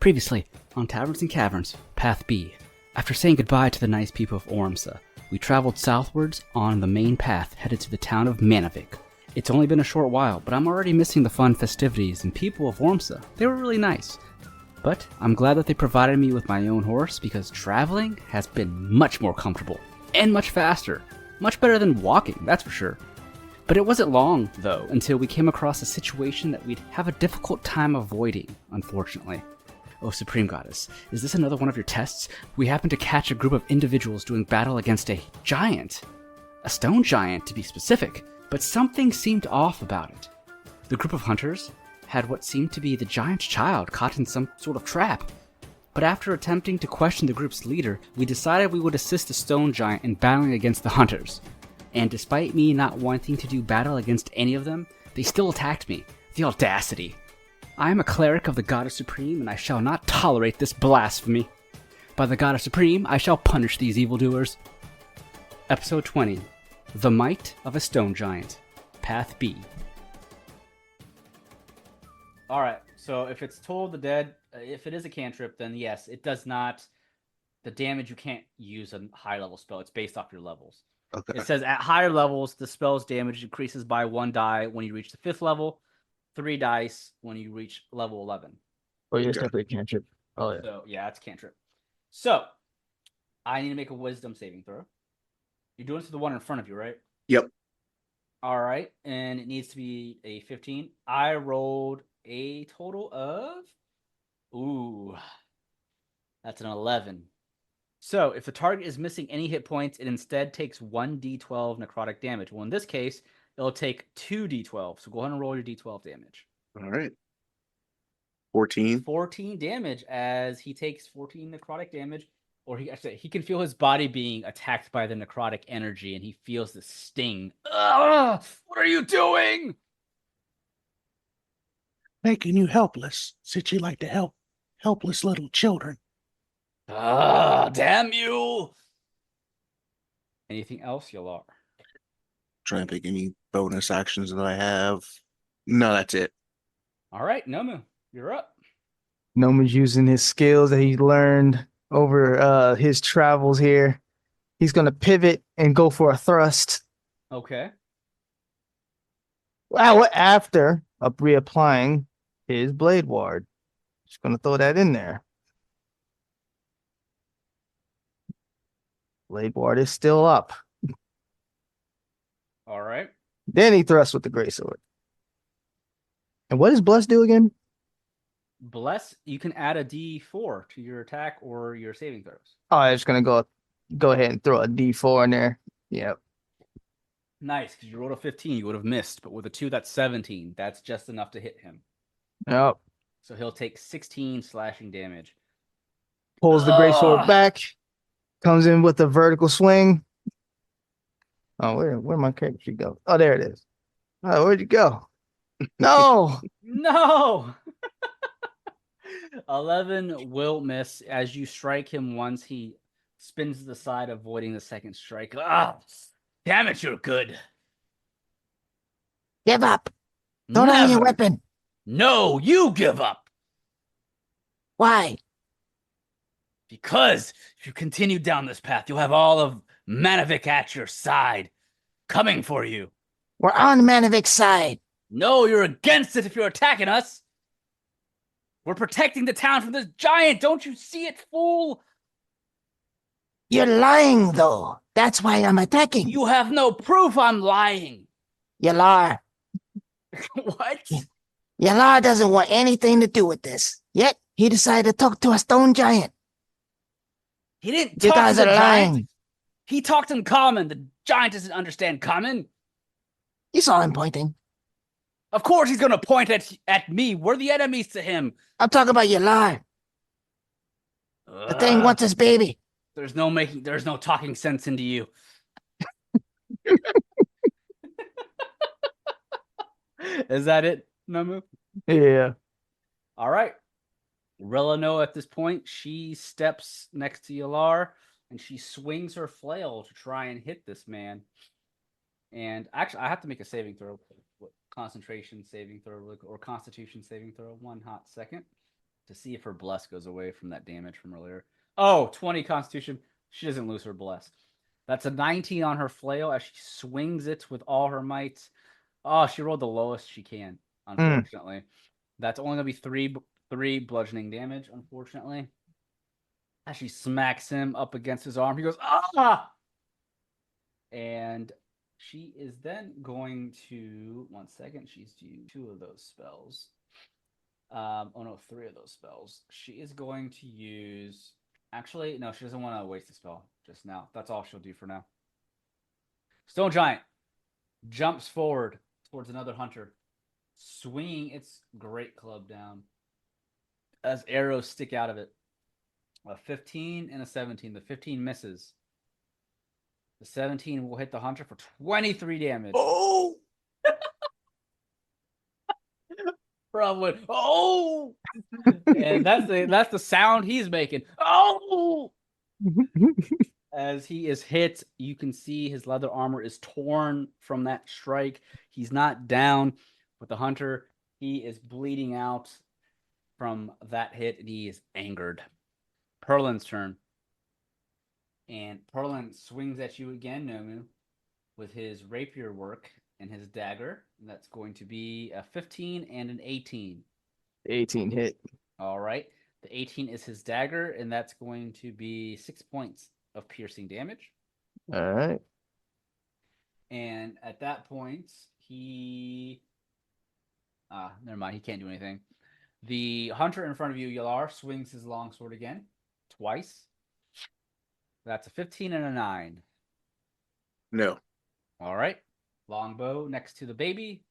Previously, on Taverns and Caverns, Path B. After saying goodbye to the nice people of Ormsa, we traveled southwards on the main path headed to the town of Manavik. It's only been a short while, but I'm already missing the fun festivities and people of Ormsa. They were really nice. But I'm glad that they provided me with my own horse because traveling has been much more comfortable and much faster. Much better than walking, that's for sure. But it wasn't long, though, until we came across a situation that we'd have a difficult time avoiding, unfortunately. Oh, Supreme Goddess, is this another one of your tests? We happened to catch a group of individuals doing battle against a giant. A stone giant, to be specific, but something seemed off about it. The group of hunters had what seemed to be the giant's child caught in some sort of trap. But after attempting to question the group's leader, we decided we would assist the stone giant in battling against the hunters. And despite me not wanting to do battle against any of them, they still attacked me. The audacity. I am a cleric of the Goddess Supreme, and I shall not tolerate this blasphemy. By the Goddess Supreme, I shall punish these evildoers. Episode 20. The Might of a Stone Giant. Path B. Alright, so if it's Toll of the Dead, if it is a cantrip, then yes, it does not... The damage, you can't use a high-level spell. It's based off your levels. Okay. It says at higher levels, the spell's damage increases by 1 die when you reach the 5th level, 3 dice when you reach level 11. Oh, yeah, it's definitely a cantrip. Oh, yeah. So, yeah, it's cantrip. So, I need to make a wisdom saving throw. You're doing this to the one in front of you, right? Yep. All right, and it needs to be a 15. I rolled a total of... Ooh, that's an 11. So, if the target is missing any hit points, it instead takes 1d12 necrotic damage. Well, in this case, it'll take 2d12. So, go ahead and roll your d12 damage. All right. 14. 14 damage as he takes 14 necrotic damage, or he can feel his body being attacked by the necrotic energy, and he feels the sting. Ugh! What are you doing? Making you helpless, since you like to help helpless little children. Ah, damn you! Anything else, Yelar? Trying to pick any bonus actions that I have. No, that's it. All right, Nomu, you're up. Nomu's using his skills that he learned over his travels here. He's going to pivot and go for a thrust. Okay. Wow, after reapplying his Blade Ward. Just going to throw that in there. Blade Ward is still up. All right. Then he thrusts with the Greatsword. And what does Bless do again? Bless, you can add a D4 to your attack or your saving throws. Oh, I'm just going to go ahead and throw a D4 in there. Yep. Nice, because you rolled a 15, you would have missed. But with a 2, that's 17. That's just enough to hit him. Yep. So he'll take 16 slashing damage. Pulls the Greatsword back. Comes in with a vertical swing. Oh, where my character go? Oh, there it is. Oh, where'd you go? No! No! 11 will miss. As you strike him once, he spins to the side, avoiding the second strike. Ah! Damn it, you're good. Give up. Throw down your Never. weapon. No, you give up. Why? Because if you continue down this path, you'll have all of Manavik at your side, coming for you. We're on Manovik's side. No, you're against it if you're attacking us. We're protecting the town from this giant. Don't you see it, fool? You're lying, though. That's why I'm attacking. You have no proof I'm lying. Yelar. What? Yelar doesn't want anything to do with this. Yet, he decided to talk to a stone giant. He didn't You talk guys to are the giant. lying. He talked in common. The giant doesn't understand common. You saw him pointing. Of course he's going to point at me. We're the enemies to him. I'm talking about Yelar. The thing wants his baby. There's no talking sense into you. Is that it, Nomu? Yeah. All right. Relinoa at this point, she steps next to Yelar and she swings her flail to try and hit this man. And actually, I have to make a saving throw. Concentration saving throw or constitution saving throw. 1 hot second. to see if her bless goes away from that damage from earlier. Oh, 20 Constitution. She doesn't lose her bless. That's a 19 on her flail as she swings it with all her might. Oh, she rolled the lowest she can, unfortunately. That's only going to be three bludgeoning damage, unfortunately. As she smacks him up against his arm, he goes, ah! And she is then going to, 1 second, she's used 2 of those spells. Oh no, 3 of those spells. She is going to use, actually, no, she doesn't want to waste a spell just now. That's all she'll do for now. Stone Giant jumps forward towards another hunter, swinging its great club down as arrows stick out of it. A 15 and a 17. The 15 misses. The 17 will hit the hunter for 23 damage. Oh! Probably. Oh! And that's the sound he's making. Oh! As he is hit, you can see his leather armor is torn from that strike. He's not down, but the hunter, he is bleeding out from that hit, and he is angered. Perlin's turn. And Perlin swings at you again, Nomu, with his rapier work and his dagger. That's going to be a 15 and an 18. 18 hit. All right. The 18 is his dagger, and that's going to be 6 points of piercing damage. All right. And at that point, he... never mind. He can't do anything. The hunter in front of you, Yelar, swings his longsword again. Twice. That's a 15 and a 9. No. All right. Longbow next to the baby.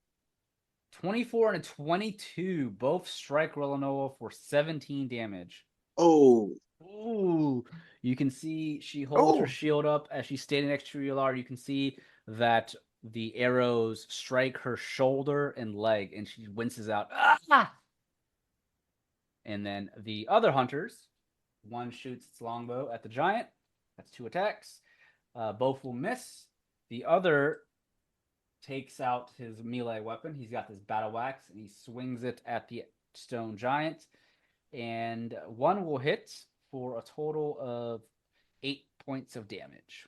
24 and a 22. Both strike Relinoa for 17 damage. Oh. Ooh. You can see she holds her shield up as she's standing next to Yelar. You can see that the arrows strike her shoulder and leg, and she winces out. Ah! And then the other hunters, one shoots its longbow at the giant. That's 2 attacks. Both will miss. The other takes out his melee weapon. He's got this battle axe, and he swings it at the stone giant. And one will hit for a total of 8 points of damage.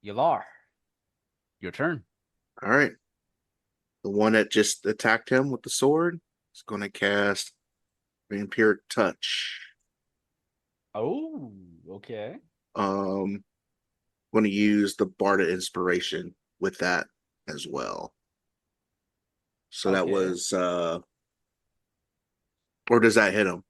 Yelar, your turn. All right. The one that just attacked him with the sword is going to cast Vampiric Touch. Oh, okay. Going to use the Barda Inspiration with that as well. So that was, or does that hit him?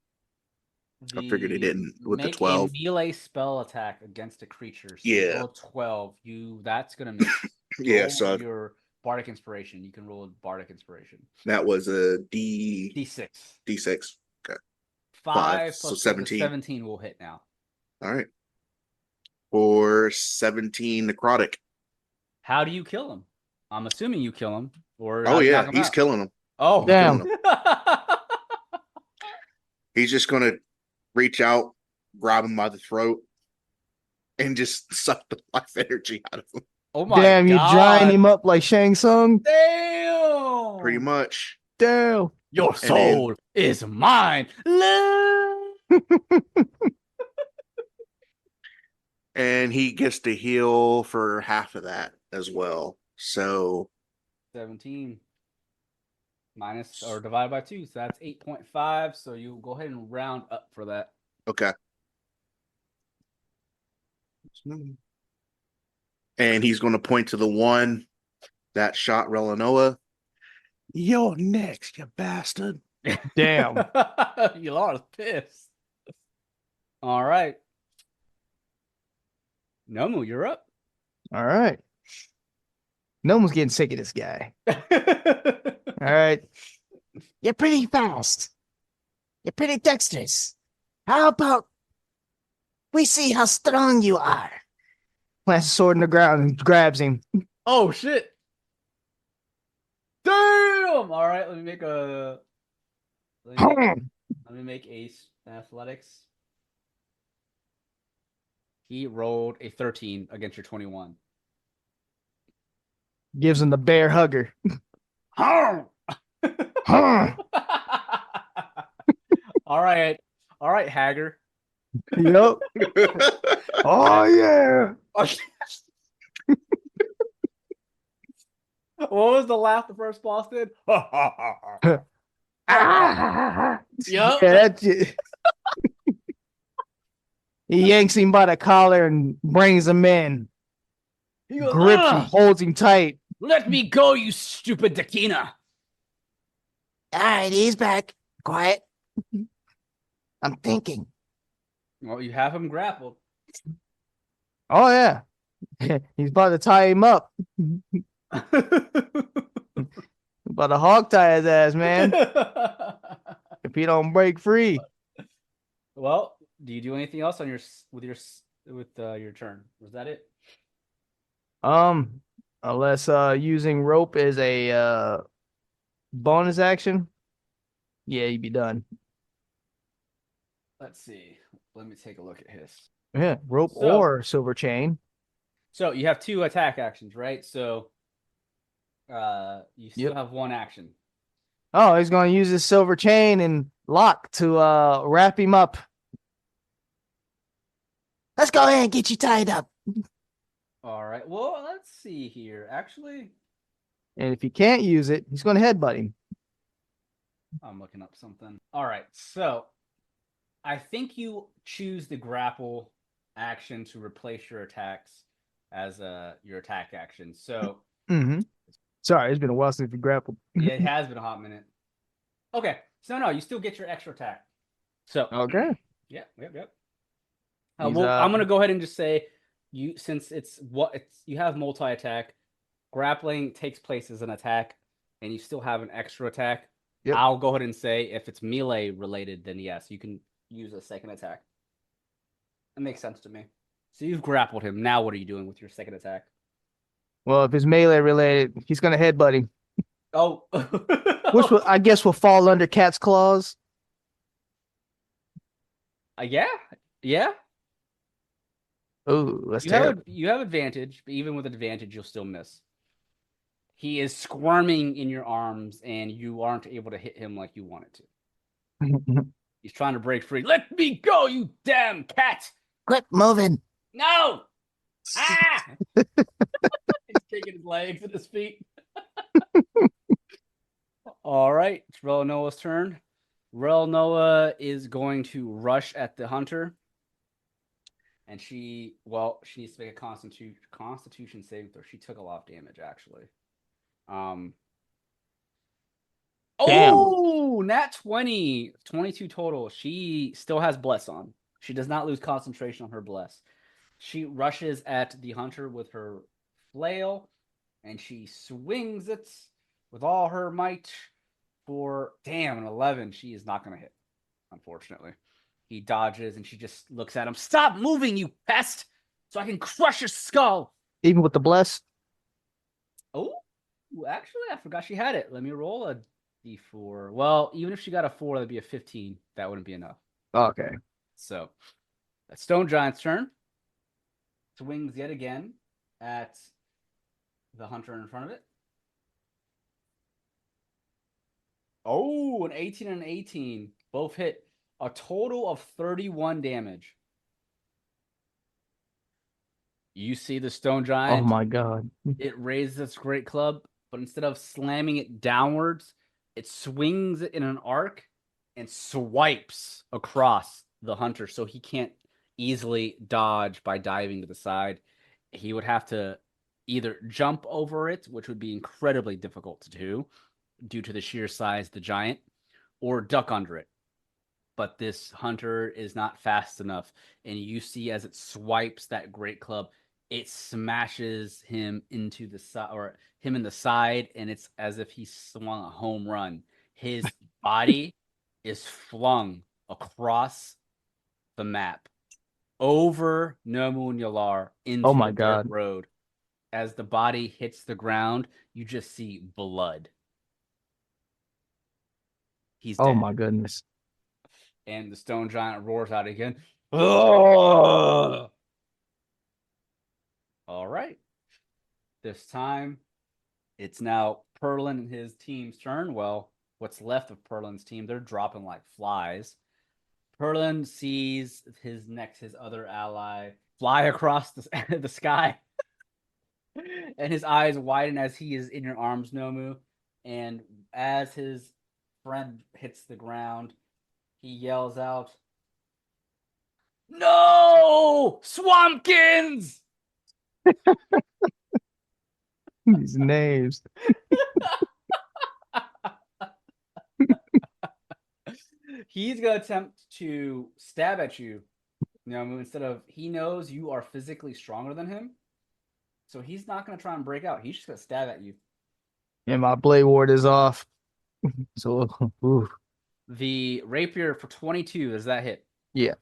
I figured it didn't with the 12. Make a melee spell attack against a creature. So Yeah. roll 12. That's gonna miss. Yeah, Roll so your Bardic Inspiration. You can roll a Bardic Inspiration. that was a D6. D6. Okay. 5 so plus 17. 17 will hit now. All right. For 17 necrotic. How do you kill him? I'm assuming you kill him. Or Oh how do you yeah, knock him he's out? killing him. Oh, Damn. Killing him. He's just gonna reach out, grab him by the throat, and just suck the life energy out of him. Oh my Damn, you drying God. him up like Shang Tsung? Damn. Pretty much. Damn. Your soul is mine. And he gets to heal for half of that as well. So 17 minus or divided by 2, so that's 8.5. So you go ahead and round up for that. okay. And he's going to point to the one that shot Relinoa. You're next, you bastard. Damn. Yelar's pissed. All right. Nomu, you're up. All right. No one's getting sick of this guy. All right. You're pretty fast. You're pretty dexterous. How about we see how strong you are? Plants the sword in the ground and grabs him. Oh shit. Damn. All right, let me make a ace athletics. He rolled a 13 against your 21. Gives him the bear hugger. Huh. Huh. All right, Hagger. Yep. Oh yeah. What was the laugh the first boss did? Ah! Yup. Yeah, that's it. He yanks him by the collar and brings him in. He goes, Grips him, holds him tight. let me go, you stupid Dakina. All right, he's back. Quiet. I'm thinking. Well, you have him grappled. Oh yeah. He's about to tie him up. About to hog tie his ass, man. If he don't break free. Well, do you do anything else on your turn? Was that it? Unless using rope is a bonus action. Yeah, you'd be done. Let's see. Let me take a look at his. Yeah, rope or silver chain. So you have 2 attack actions, right? So you still have 1 action. Oh, he's gonna use his silver chain and lock to wrap him up. Let's go ahead and get you tied up. All right. Well, let's see here. Actually, And if he can't use it, he's gonna headbutt him. I'm looking up something. All right. So I think you choose the grapple action to replace your attacks as your attack action. So Sorry, it's been a while since we grappled. yeah, it has been a hot minute. Okay. So no, you still get your extra attack. So Okay. Yep. He's, Well, I'm gonna go ahead and just say since you have multi-attack, grappling takes place as an attack, and you still have an extra attack. Yep. I'll go ahead and say if it's melee related, then yes, you can use a second attack. That makes sense to me. So you've grappled him. Now what are you doing with your second attack? Well, if it's melee related, he's gonna headbutt him. Oh, Which I guess will fall under cat's claws. yeah. Oh, that's terrible. You have advantage, but even with advantage, you'll still miss. He is squirming in your arms, and you aren't able to hit him like you wanted to. He's trying to break free. Let me go, you damn cat! Quit moving. No! Ah! He's kicking his legs and his feet. All right, it's Relinoa's turn. Relinoa is going to rush at the hunter. And she needs to make a constitution saving throw. She took a lot of damage, actually. Oh, nat 20, 22 total. She still has bless on. She does not lose concentration on her bless. She rushes at the hunter with her flail, and she swings it with all her might for, an 11. She is not going to hit, unfortunately. He dodges, and she just looks at him. Stop moving, you pest, so I can crush your skull. Even with the bless? Oh, actually, I forgot she had it. Let me roll a d4. Well, even if she got a 4, that'd be a 15. That wouldn't be enough. Okay. So, that's Stone Giant's turn. Swings yet again at the hunter in front of it. Oh, an 18 and an 18. Both hit. A total of 31 damage. You see the Stone Giant. Oh my god. It raises its great club, but instead of slamming it downwards, it swings it in an arc and swipes across the hunter so he can't easily dodge by diving to the side. He would have to either jump over it, which would be incredibly difficult to do due to the sheer size of the giant, or duck under it. But this hunter is not fast enough, and you see as it swipes that great club, it smashes him into the side, or him in the side, and it's as if he swung a home run. His body is flung across the map over Nomu and Yelar into Oh my the dirt god. road. As the body hits the ground, you just see blood. He's dead. Oh my goodness. And the Stone Giant roars out again. Ugh! All right. This time, it's now Perlin and his team's turn. Well, what's left of Perlin's team, they're dropping like flies. Perlin sees his other ally fly across the sky, and his eyes widen as he is in your arms, Nomu. And as his friend hits the ground, he yells out, "No! Swampkins!" These names. He's gonna attempt to stab at you, Nomu. He knows you are physically stronger than him, so he's not gonna try and break out. He's just gonna stab at you. And my blade ward is off. So, ooh. The rapier for 22, does that hit? Yeah.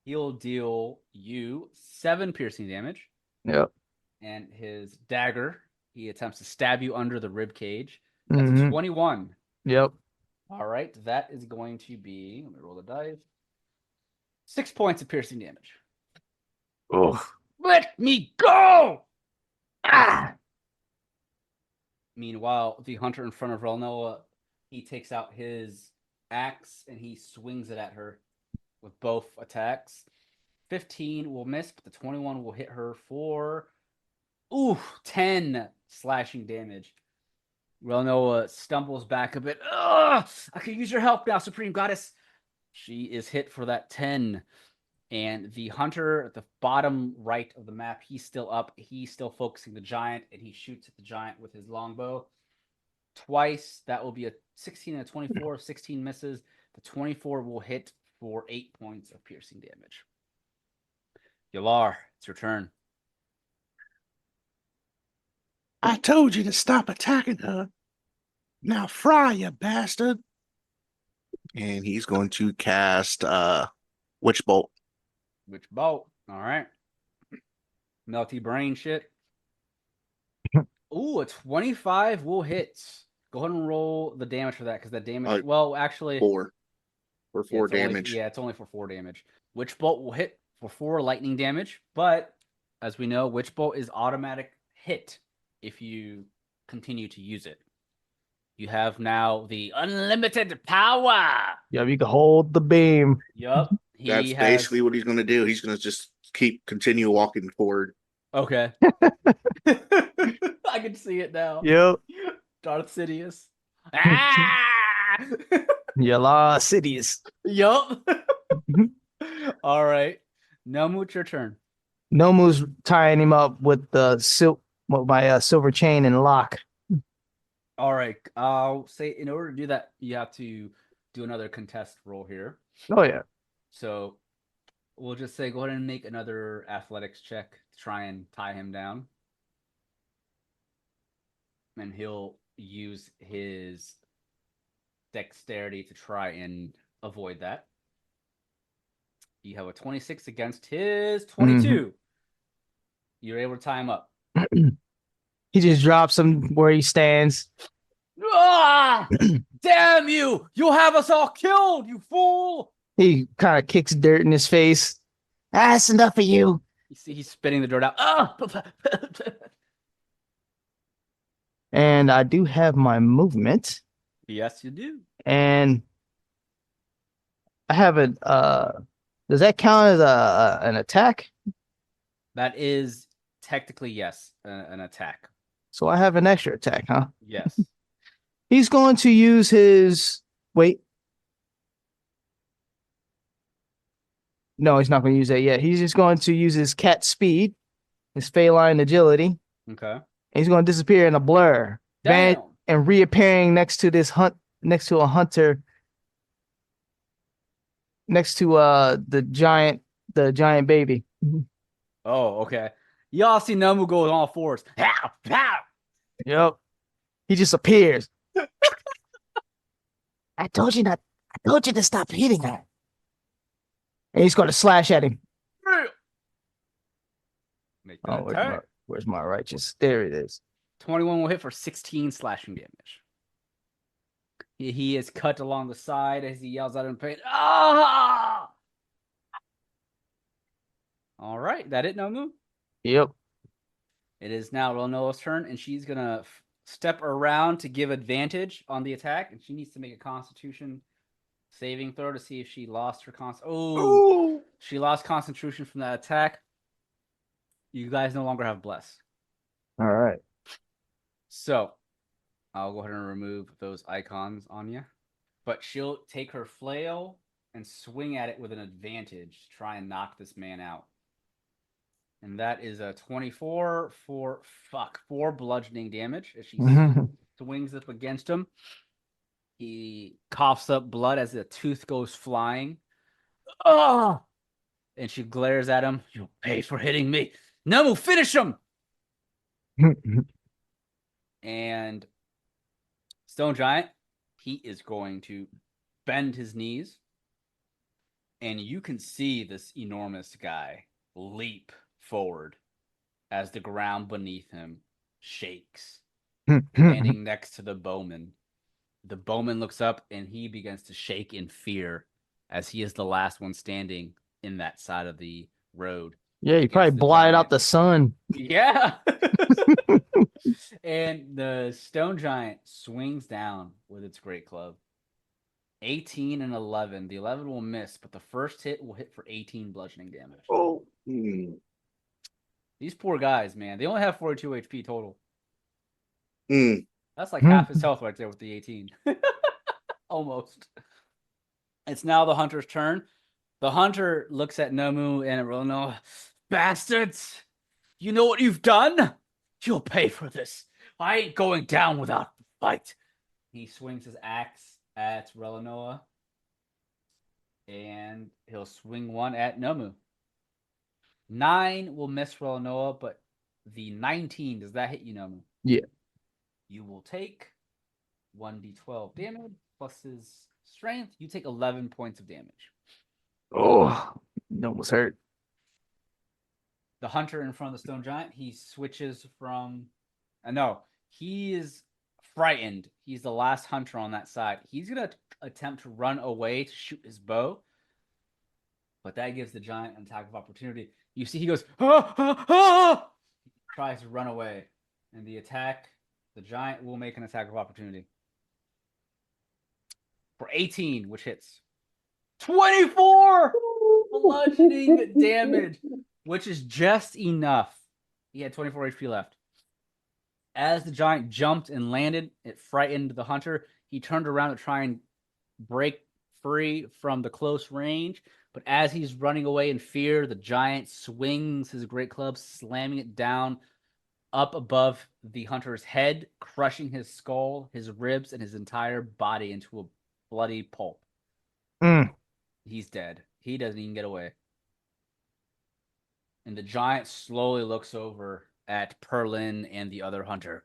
He'll deal you 7 piercing damage. Yep. And his dagger, he attempts to stab you under the rib cage. That's Mhm. 21. Yep. All right, that is going to be, let me roll the dice, 6 points of piercing damage. Oh. Let me go! Ah! Meanwhile, the hunter in front of Relinoa, he takes out his axe and he swings it at her with both attacks. 15 will miss, but the 21 will hit her for 10 slashing damage. Relinoa stumbles back a bit. Ugh! I could use your help now, Supreme Goddess. She is hit for that 10. And the hunter at the bottom right of the map, he's still up. He's still focusing the giant, and he shoots at the giant with his longbow. Twice, that will be a 16 and a 24. 16 misses. The 24 will hit for 8 points of piercing damage. Yelar, it's your turn. I told you to stop attacking her. Now fry, you bastard. And he's going to cast Witch Bolt. Which bolt? All right. Melty brain shit. Ooh, a 25 will hit. Go ahead and roll the damage for that, because that damage. Actually, 4 for 4 damage. It's only for 4 damage. Witch Bolt will hit for 4 lightning damage, but as we know, Witch Bolt is automatic hit if you continue to use it. You have now the unlimited power. Yeah, you can hold the beam. Yup. That's basically what he's going to do. He's going to just continue walking forward. Okay. I can see it now. Yep. Darth Sidious. Ah! Yelar Sidious. Yup. All right. Nomu, it's your turn. Nomu's tying him up with the silver chain and lock. All right. I'll say in order to do that, you have to do another contest roll here. Oh yeah. So we'll just say go ahead and make another athletics check to try and tie him down. And he'll use his dexterity to try and avoid that. You have a 26 against his 22. Mm-hmm. You're able to tie him up. He just drops him where he stands. Ah! Damn you! You'll have us all killed, you fool! He kind of kicks dirt in his face. That's enough of you. You see he's spitting the dirt out. Ah! And I do have my movement. Yes, you do. And I have a does that count as an attack? That is technically, yes, an attack. So I have an extra attack, huh? Yes. He's going to use his... Wait. No, he's not going to use that yet. He's just going to use his cat speed, his feline agility. Okay. And he's going to disappear in a blur. Damn. And reappearing next to a hunter. Next to the giant baby. Oh, okay. Y'all see Nomu go on all fours. Pow, pow. Yep. He just appears. I told you to stop hitting her. And he's going to slash at him. Make that where's my righteous? There it is. 21 will hit for 16 slashing damage. He is cut along the side as he yells out in pain. Ah! All right, that it, Nomu? Yep. It is now Relinoa's turn, and she's going to step around to give advantage on the attack, and she needs to make a Constitution saving throw to see if she lost her Oh, she lost concentration from that attack. You guys no longer have bless. All right. So I'll go ahead and remove those icons on you. But she'll take her flail and swing at it with an advantage to try and knock this man out. And that is a 24 for 4 bludgeoning damage as she swings up against him. He coughs up blood as a tooth goes flying. Oh! And she glares at him. You'll pay for hitting me. Nomu, finish him! And Stone Giant, he is going to bend his knees. And you can see this enormous guy leap forward as the ground beneath him shakes, standing next to the bowman. The bowman looks up and he begins to shake in fear as he is the last one standing in that side of the road. Yeah, you probably blotted out the sun. Yeah. And the stone giant swings down with its great club. 18 and 11. The 11 will miss, but the first hit will hit for 18 bludgeoning damage. oh. These poor guys, man. They only have 42 HP total. That's like Hmm. half his health right there with the 18. Almost. It's now the hunter's turn. The hunter looks at Nomu and Relinoa. Bastards! You know what you've done? You'll pay for this. I ain't going down without a fight. He swings his axe at Relinoa. And he'll swing one at Nomu. 9 will miss Relinoa, but the 19, does that hit you, Nomu? Yeah. You will take 1d12 damage plus his strength. You take 11 points of damage. Oh, it almost hurt. The hunter in front of the stone giant, he switches from... no, he is frightened. He's the last hunter on that side. He's going to attempt to run away to shoot his bow. But that gives the giant an attack of opportunity. You see he goes, ah, ah, ah! He tries to run away. And the giant will make an attack of opportunity. For 18, which hits. 24 bludgeoning damage, which is just enough. He had 24 HP left. As the giant jumped and landed, it frightened the hunter. He turned around to try and break free from the close range. But as he's running away in fear, the giant swings his great club, slamming it down up above the hunter's head, crushing his skull, his ribs, and his entire body into a bloody pulp. He's dead. He doesn't even get away. And the giant slowly looks over at Perlin and the other hunter.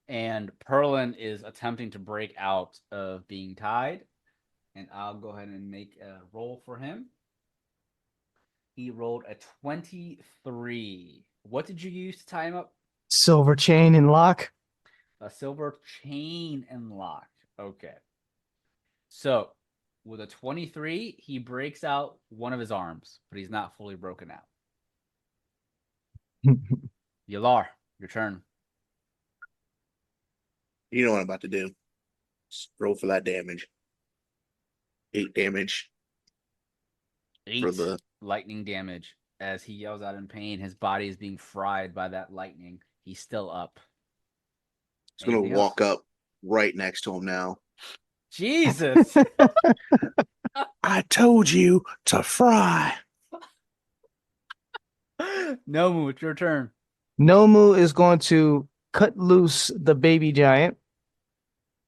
And Perlin is attempting to break out of being tied. And I'll go ahead and make a roll for him. He rolled a 23. What did you use to tie him up? Silver chain and lock. A silver chain and lock. Okay. So, with a 23, he breaks out one of his arms, but he's not fully broken out. Yelar, your turn. You know what I'm about to do. Just roll for that damage. 8 damage. 8 for the lightning damage. As he yells out in pain, his body is being fried by that lightning. He's still up. He's going to walk up right next to him now. Jesus! I told you to fry. Nomu, it's your turn. Nomu is going to cut loose the baby giant.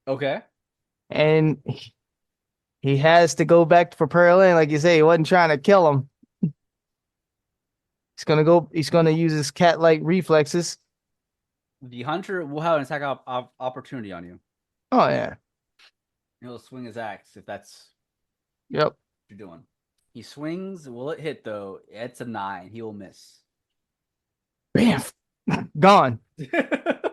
Okay. And he has to go back for Perlin. Like you say, he wasn't trying to kill him. He's gonna use his cat-like reflexes. The hunter will have an attack opportunity on you. Oh yeah. He'll swing his axe if that's Yep. what you're doing. He swings. Will it hit though? It's a 9. He will miss. Bam. Gone.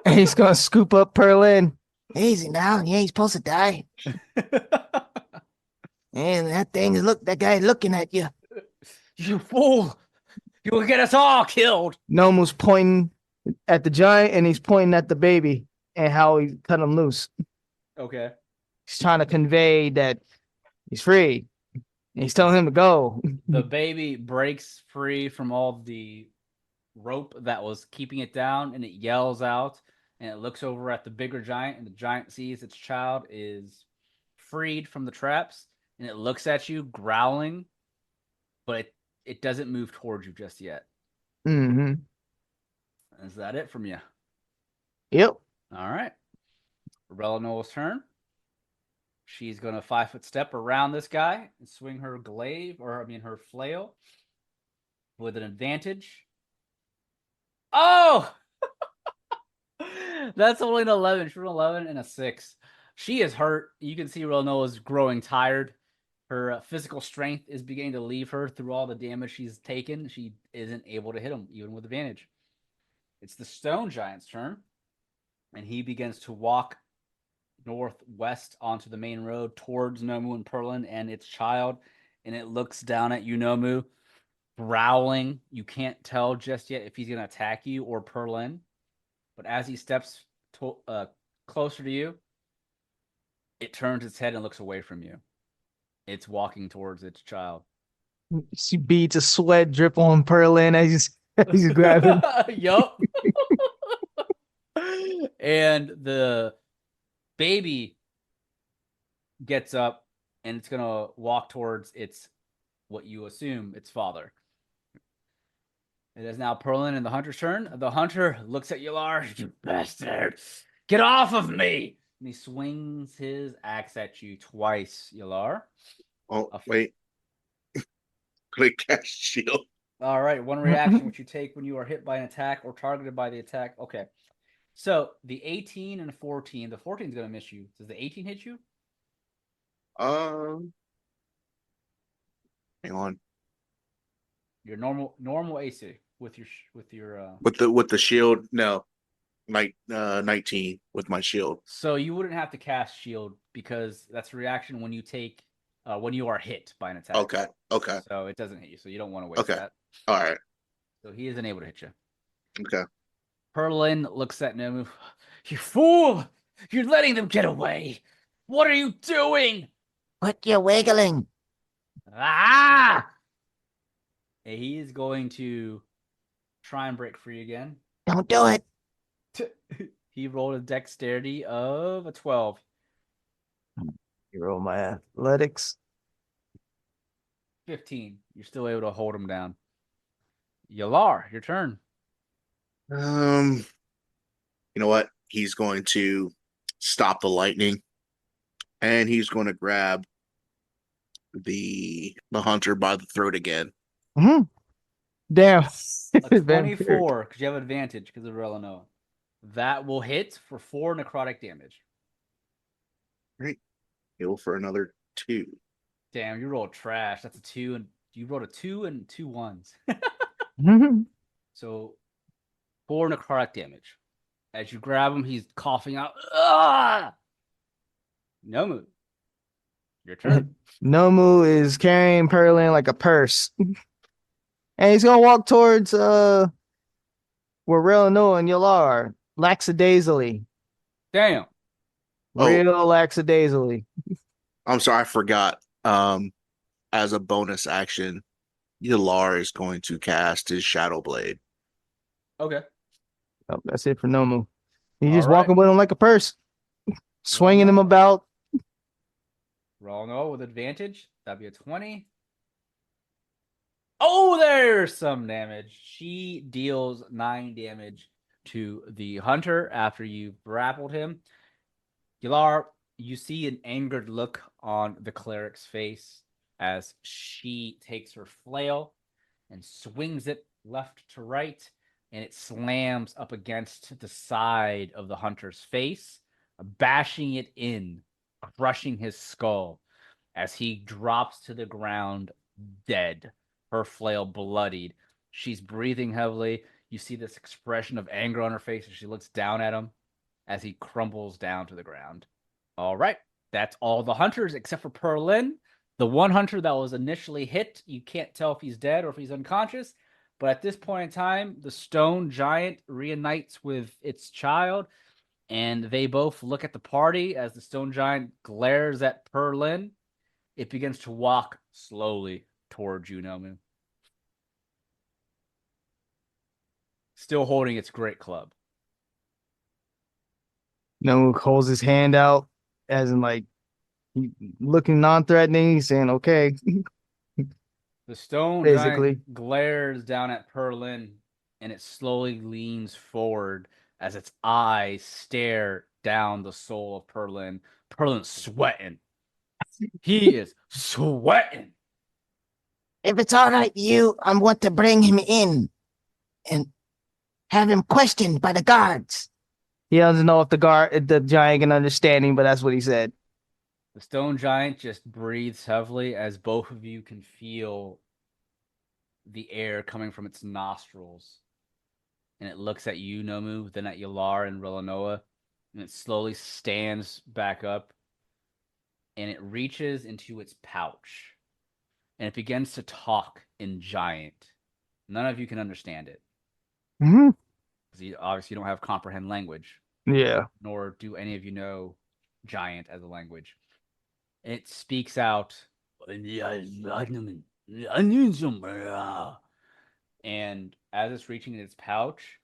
And he's gonna scoop up Perlin. Easy now. He ain't supposed to die. And that guy looking at you. You fool! You will get us all killed. Nomu's pointing at the giant and he's pointing at the baby and how he cut him loose. Okay. He's trying to convey that he's free. And he's telling him to go. The baby breaks free from all the rope that was keeping it down, and it yells out, and it looks over at the bigger giant, and the giant sees its child is freed from the traps, and it looks at you growling, but it doesn't move towards you just yet. Mm-hmm. Is that it from you? Yep. All right. Relinoa's turn. She's going to 5-foot step around this guy and swing her her flail with an advantage. Oh! That's only an 11. She's an 11 and a 6. She is hurt. You can see Relinoa's growing tired. Her physical strength is beginning to leave her through all the damage she's taken. She isn't able to hit him, even with advantage. It's the stone giant's turn, and he begins to walk northwest onto the main road towards Nomu and Perlin and its child, and it looks down at you, Nomu, growling. You can't tell just yet if he's going to attack you or Perlin, but as he steps closer to you, it turns its head and looks away from you. It's walking towards its child. She beats a sweat drip on Perlin as he's grabbing. Yup. And the baby gets up and it's going to walk towards what you assume its father. It is now Perlin and the hunter's turn. The hunter looks at Yelar. You bastard. Get off of me. And he swings his axe at you twice, Yelar. Oh, wait. Click cast shield. All right. One reaction which you take when you are hit by an attack or targeted by the attack. Okay. So the 18 and 14. The 14 is going to miss you. Does the 18 hit you? Hang on. Your normal AC with your with the shield. No, 19 with my shield. So you wouldn't have to cast shield because that's a reaction when you take when you are hit by an attack. Okay. So it doesn't hit you. So you don't want to waste that. All right. So he isn't able to hit you. Okay. Perlin looks at Nomu. You fool! You're letting them get away. What are you doing? What you wiggling? Ah! And he is going to try and break free again. Don't do it. He rolled a dexterity of a 12. You roll my athletics. 15. You're still able to hold him down. Yelar, your turn. You know what? He's going to stop the lightning, and he's going to grab the hunter by the throat again. Mm-hmm. Damn. A 24, because you have advantage because of Relinoa. That will hit for 4 necrotic damage. Great. Heal for another 2. Damn, you rolled trash. That's a 2, and you rolled a 2 and 2 1s. Mm-hmm. So 4 necrotic damage. As you grab him, he's coughing out. Ah! Nomu, your turn. Nomu is carrying Perlin like a purse. And he's gonna walk towards where Relinoa and Yelar are. Lackadaisically. Damn. Real lackadaisically. I'm sorry, I forgot. As a bonus action, Yelar is going to cast his Shadow Blade. Okay. Oh, that's it for Nomu. He's All just right. walking with him like a purse. Swinging him about. Relinoa with advantage. That'd be a 20. Oh, there's some damage. She deals 9 damage to the hunter after you grappled him. Yelar, you see an angered look on the cleric's face as she takes her flail and swings it left to right, and it slams up against the side of the hunter's face, bashing it in, crushing his skull as he drops to the ground dead, her flail bloodied. She's breathing heavily. You see this expression of anger on her face as she looks down at him as he crumbles down to the ground. All right. That's all the hunters except for Perlin. The one hunter that was initially hit, you can't tell if he's dead or if he's unconscious. But at this point in time, the stone giant reunites with its child, And they both look at the party as the stone giant glares at Perlin. It begins to walk slowly towards you, Nomu. Still holding its great club. Nomu holds his hand out, as in like looking non-threatening, saying, "Okay." The stone Basically. giant glares down at Perlin, and it slowly leans forward as its eyes stare down the soul of Perlin. Perlin's sweating. He is sweating. If it's all right with you, I want to bring him in and have him questioned by the guards. He doesn't know if the giant can understand him, but that's what he said. The stone giant just breathes heavily as both of you can feel the air coming from its nostrils. And it looks at you, Nomu, then at Yelar and Relinoa, and it slowly stands back up, and it reaches into its pouch, and it begins to talk in giant. None of you can understand it. Mm-hmm. Because obviously you don't have comprehend language. Yeah. Nor do any of you know giant as a language. It speaks out, and as it's reaching in its pouch,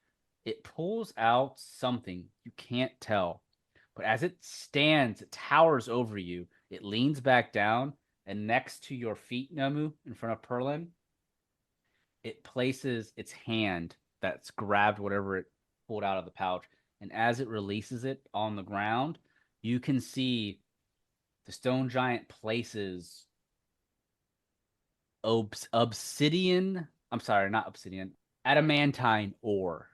it pulls out something you can't tell. But as it stands, it towers over you. It leans back down, and next to your feet, Nomu, in front of Perlin, it places its hand that's grabbed whatever it pulled out of the pouch. And as it releases it on the ground, you can see the stone giant places obsidian. I'm sorry, not obsidian. Adamantine ore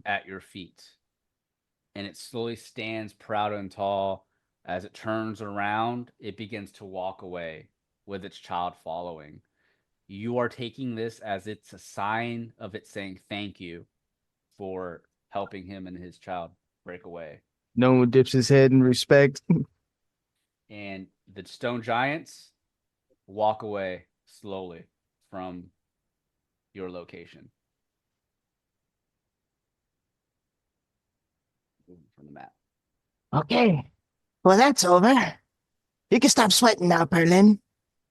at your feet. And it slowly stands proud and tall. As it turns around, it begins to walk away with its child following. You are taking this as it's a sign of it saying thank you for helping him and his child break away. Nomu dips his head in respect. And the stone giants walk away slowly from your location. From the map. Okay. Well, that's over. You can stop sweating now, Perlin.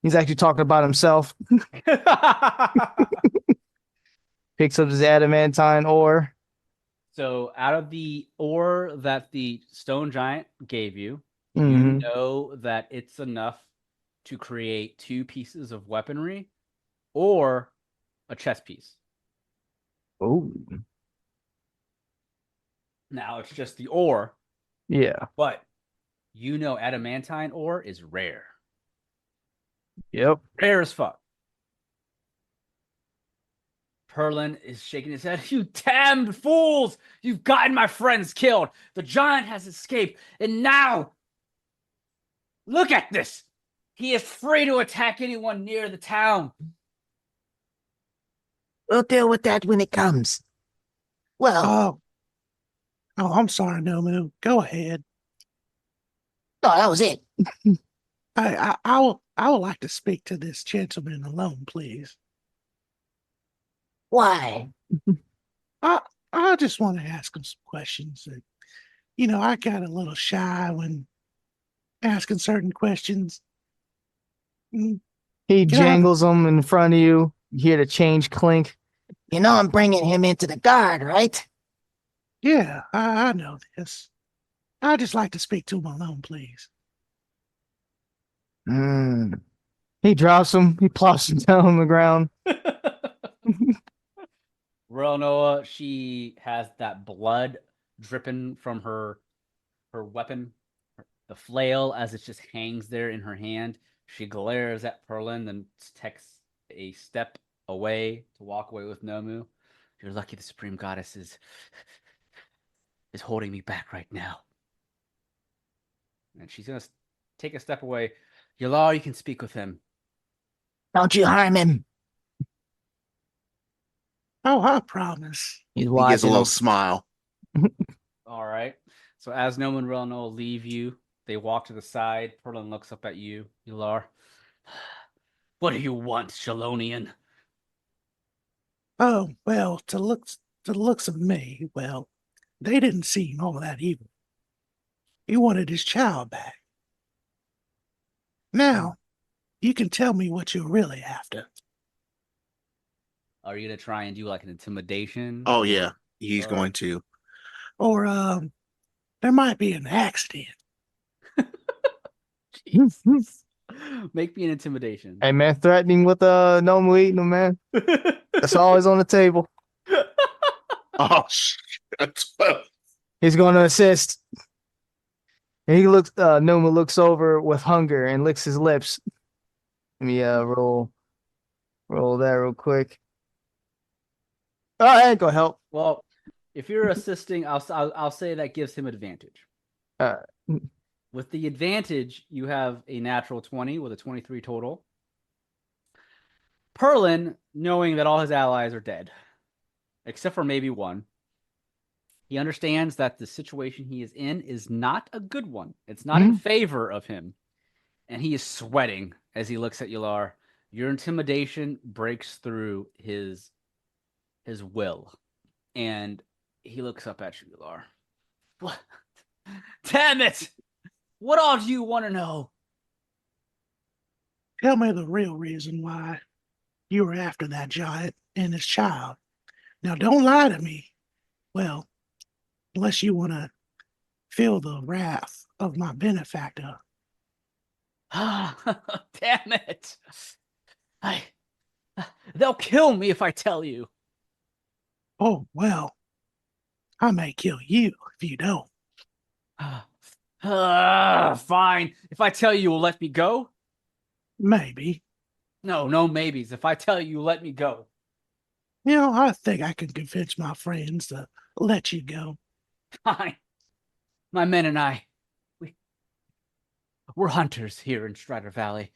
He's actually talking about himself. Picks up his adamantine ore. So out of the ore that the stone giant gave you, Mm-hmm. you know that it's enough to create 2 pieces of weaponry or a chess piece. Oh. Now it's just the ore. Yeah. But you know adamantine ore is rare. Yep. Rare as fuck. Perlin is shaking his head. You damned fools! You've gotten my friends killed. The giant has escaped. And now, look at this. He is free to attack anyone near the town. We'll deal with that when it comes. Well, Oh, I'm sorry, Nomu. Go ahead. no, that was it. I would like to speak to this gentleman alone, please. Why? I just want to ask him some questions. I got a little shy when asking certain questions. He Can I- jangles them in front of you. You hear the change clink. You know I'm bringing him into the guard, right? Yeah, I know this. I'd just like to speak to him alone, please. He drops him. He plops him down on the ground. Relinoa, she has that blood dripping from her weapon, the flail, as it just hangs there in her hand. She glares at Perlin, then takes a step away to walk away with Nomu. You're lucky the Supreme Goddess is holding me back right now. And she's going to take a step away. Yelar, you can speak with him. Don't you harm him. Oh, I promise. He's He watching gives a little him. smile. All right. So as Nomu and Relinoa leave you, they walk to the side. Perlin looks up at you, Yelar. What do you want, Shalonian? Oh, well, to the looks of me, well, they didn't seem all that evil. He wanted his child back. Now, you can tell me what you're really after. Are you gonna try and do like an intimidation? Oh yeah, he's Or- going to. Or, there might be an accident. Make me an intimidation. Hey man, threatening with Nomu eating him, man. That's always on the table. Oh shit! He's gonna assist. And he looks Nomu looks over with hunger and licks his lips. Let me roll that real quick. Oh, I ain't gonna help. Well, if you're assisting, I'll say that gives him advantage. Uh, With the advantage, you have a natural 20 with a 23 total. Perlin, knowing that all his allies are dead, except for maybe one, he understands that the situation he is in is not a good one. It's not in favor of him. And he is sweating as he looks at Yelar. Your intimidation breaks through his will. And he looks up at you, Yelar. What? Damn it! What all do you want to know? Tell me the real reason why you were after that giant and his child. Now, don't lie to me. Well, unless you want to feel the wrath of my benefactor. Damn it! They'll kill me if I tell you. Oh, well, I may kill you if you don't. Fine. If I tell you, you'll let me go? Maybe. No maybes. If I tell you, you'll let me go. I think I can convince my friends to let you go. Fine. My men and I, we're hunters here in Strider Valley.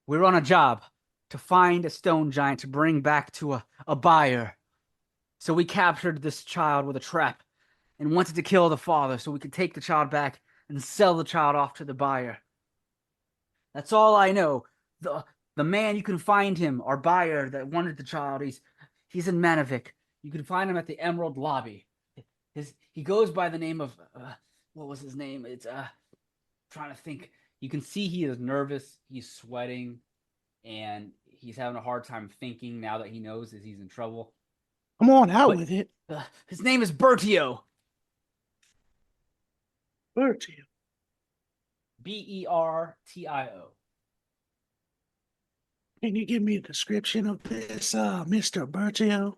We're on a job to find a stone giant to bring back to a buyer. So we captured this child with a trap and wanted to kill the father so we could take the child back and sell the child off to the buyer. That's all I know. The man, you can find him, our buyer that wanted the child. He's in Manavik. You can find him at the Emerald Lobby. He goes by the name of what was his name? It's trying to think. You can see he is nervous. He's sweating, and he's having a hard time thinking now that he knows that he's in trouble. Come on out with it. His name is Bertio. Bertio. Bertio. Can you give me a description of this, Mr. Bertio?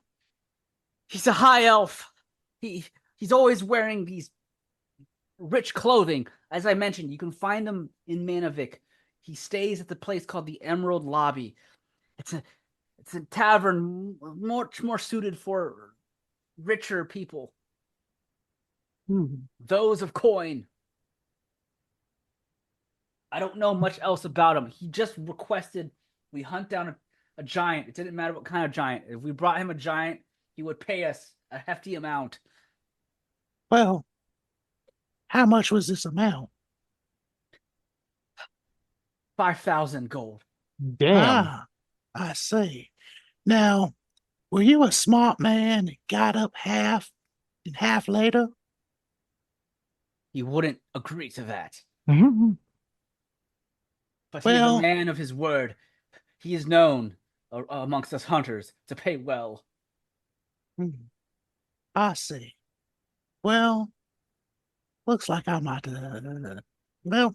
He's a high elf. He's always wearing these rich clothing. As I mentioned, you can find him in Manavik. He stays at the place called the Emerald Lobby. It's a tavern much more suited for richer people. Those of coin. I don't know much else about him. He just requested we hunt down a giant. It didn't matter what kind of giant. If we brought him a giant, he would pay us a hefty amount. Well, how much was this amount? 5,000 gold. Damn. I see. Now, were you a smart man that got up half and half later? He wouldn't agree to that. But he is Well- a man of his word. He is known amongst us hunters to pay well. I see. Well, looks like I might, well,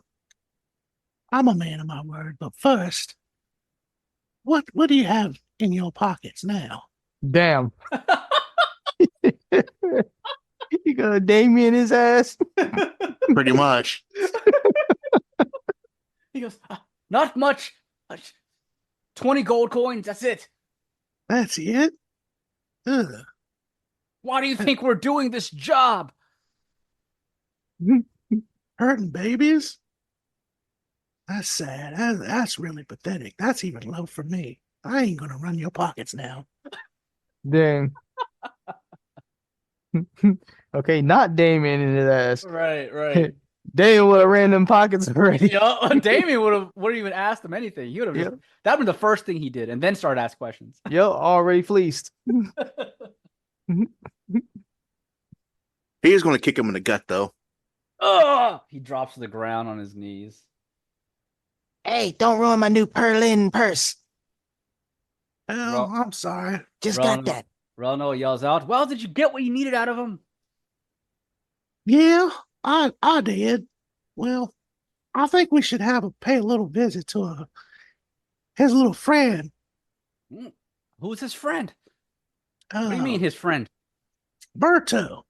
I'm a man of my word, but first, what do you have in your pockets now? Damn. You got a Damien his ass. Pretty much. He goes, not much. 20 gold coins, that's it. That's it? Ugh. Why do you think we're doing this job? Hurting babies? That's sad. That's really pathetic. That's even low for me. I ain't gonna run your pockets now. Dang. Okay, not Damien in his ass. Right. Damien would have ran them pockets already. Damien wouldn't even ask him anything. He would have just, that would be the first thing he did, and then start asking questions. Yo, already fleeced. He's going to kick him in the gut, though. Ugh! He drops to the ground on his knees. Hey, don't ruin my new Perlin purse. Oh, Ro- I'm sorry. Just got Relinoa, that. Relinoa yells out, "Well, did you get what you needed out of him?" Yeah, I did. Well, I think we should pay a little visit to his little friend. Who's his friend? What do you mean, Uh, his friend? Berto.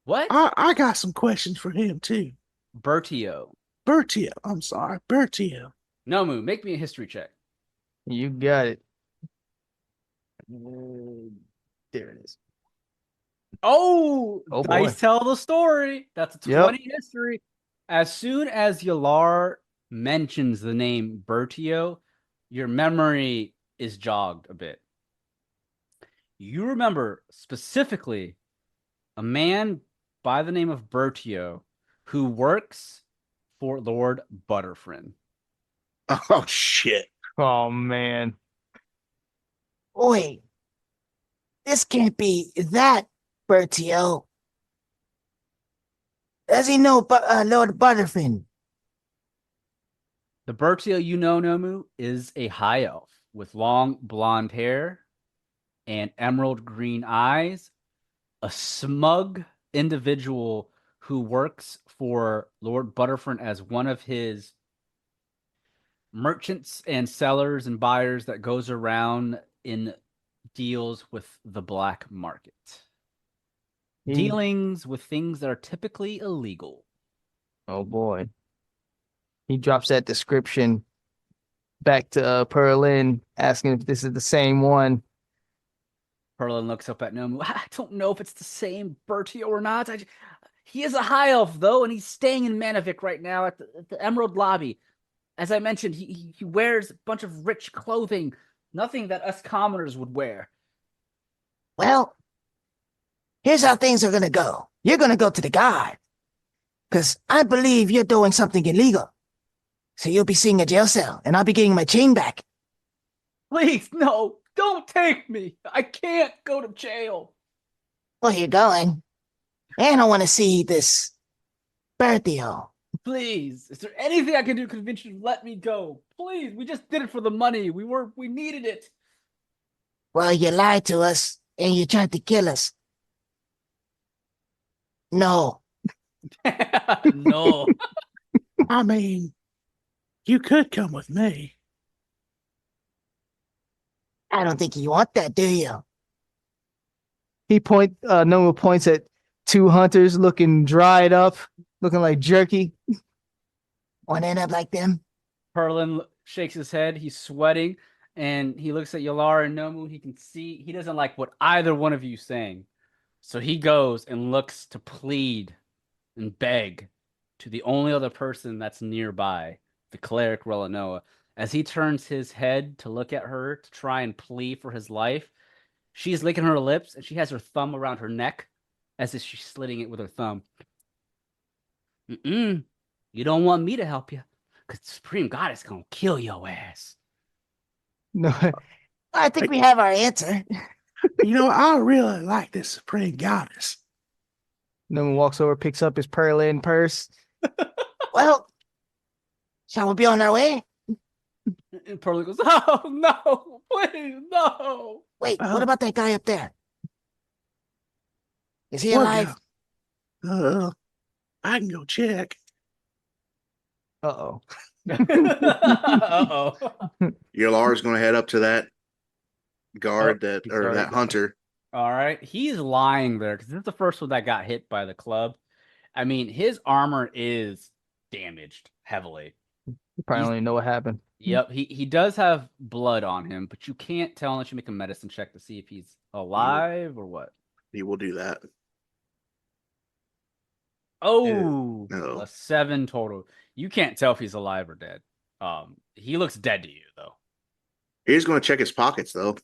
What? I got some questions for him too. Bertio. Bertio. I'm sorry, Bertio. Nomu, make me a history check. You got it. There it is. Oh, Oh, dice boy. tell the story. That's a Yep. 20 history. As soon as Yelar mentions the name Bertio, your memory is jogged a bit. You remember specifically a man by the name of Bertio who works for Lord Butterfrin. Oh, shit. Oh, man. Wait, this can't be that Bertio. Does he know Lord Butterfin? The Bertio you know, Nomu, is a high elf with long blonde hair and emerald green eyes, a smug individual who works for Lord Butterfront as one of his merchants and sellers and buyers that goes around in deals with the black market. Dealings with things that are typically illegal. Oh, boy. He drops that description back to Perlin, asking if this is the same one. Perlin looks up at Nomu. I don't know if it's the same Bertio or not. He is a high elf, though, and he's staying in Manavik right now at the Emerald Lobby. As I mentioned, he wears a bunch of rich clothing, nothing that us commoners would wear. Well, here's how things are gonna go. You're gonna go to the guard. Because I believe you're doing something illegal. So you'll be seeing a jail cell, and I'll be getting my chain back. Please, no, don't take me. I can't go to jail. Well, you're going. And I want to see this Bertio. Please, is there anything I can do to convince you to let me go? Please, we just did it for the money. We needed it. Well, you lied to us, and you tried to kill us. No. No. I mean, you could come with me. I don't think you want that, do you? Noah points at two hunters looking dried up, looking like jerky. Want to end up like them? Perlin shakes his head. He's sweating, and he looks at Yelar and Nomu. He can see he doesn't like what either one of you saying. So he goes and looks to plead and beg to the only other person that's nearby, the cleric Relinoa. As he turns his head to look at her to try and plead for his life, she's licking her lips and she has her thumb around her neck as if she's slitting it with her thumb. You don't want me to help you, because the Supreme Goddess gonna kill your ass. No, I think we have our answer. I really like this Supreme Goddess. Noah walks over, picks up his Perlin purse. Well, shall we be on our way? And Perlin goes, "Oh no, please, no." Wait, what about that guy up there? Is he What alive? guy? I can go check. Uh-oh. Uh-oh. Yelar's going to head up to that guard Oh, that hunter. All right. He's lying there because this is the first one that got hit by the club. I mean, his armor is damaged heavily. You probably don't even know what happened. Yep. He does have blood on him, but you can't tell unless you make a medicine check to see if he's alive or what. He will do that. Oh, No. a 7 total. You can't tell if he's alive or dead. He looks dead to you, though. He's going to check his pockets, though.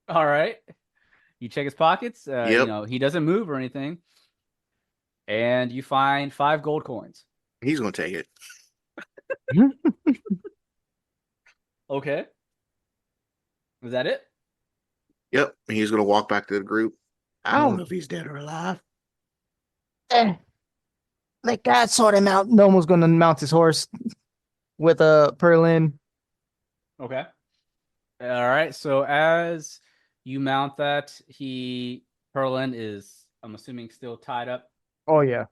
All right. You check his pockets. Yep. He doesn't move or anything. And you find 5 gold coins. He's going to take it. Okay. Was that it? Yep. He's going to walk back to the group. I don't know if he's dead or alive. Let God sort him out. Nomu's gonna mount his horse with a Perlin. Okay. All right. So as you mount that, Perlin is, I'm assuming, still tied up, Oh yeah.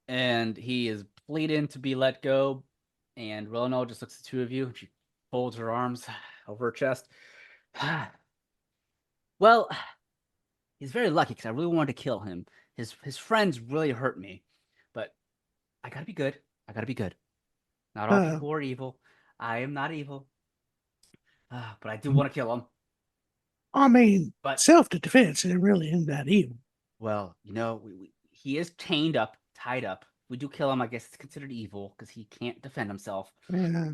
and he is pleading to be let go. And Relinoa just looks at the two of you. She folds her arms over her chest. Well, he's very lucky because I really wanted to kill him. His friends really hurt me, but I gotta be good. I gotta be good. Not all people are evil. I am not evil, but I do want to kill him. I mean, But self-defense, it really isn't that evil. well, he is chained up, tied up. If we do kill him, I guess it's considered evil because he can't defend himself. Yeah.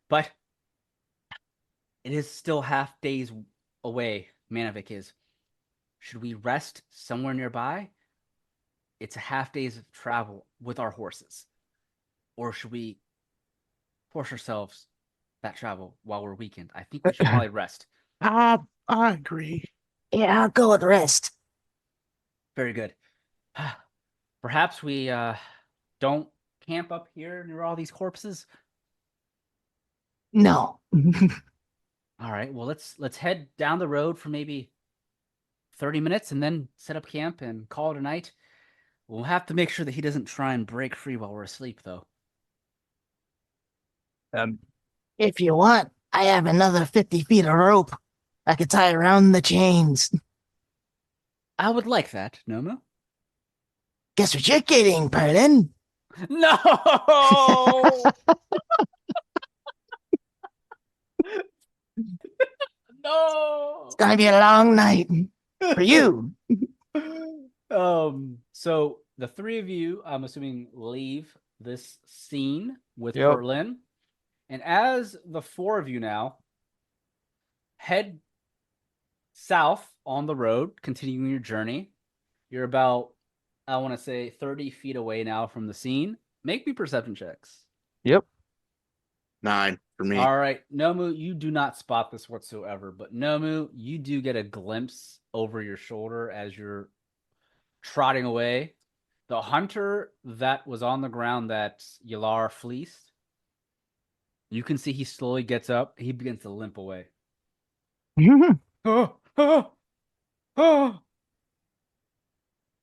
But it is still half days away. Manavik is. Should we rest somewhere nearby? It's a half day's travel with our horses. Or should we force ourselves that travel while we're weakened? I think we should probably rest. I agree. Yeah, I'll go with rest. Very good. Perhaps we don't camp up here near all these corpses. No. All right. Well, let's head down the road for maybe 30 minutes and then set up camp and call it a night. We'll have to make sure that he doesn't try and break free while we're asleep, though. If you want, I have another 50 feet of rope I could tie around the chains. I would like that, Nomu. Guess what you're getting, Perlin? No! No! It's gonna be a long night for you. So the three of you, I'm assuming, leave this scene with Yep. Berlin. And as the four of you now head south on the road, continuing your journey, you're about, I want to say, 30 feet away now from the scene. Make me perception checks. Yep. 9 for me. All right, Nomu, you do not spot this whatsoever, but Nomu, you do get a glimpse over your shoulder as you're trotting away. The hunter that was on the ground that Yelar fleeced, you can see he slowly gets up. He begins to limp away. Oh, oh, oh.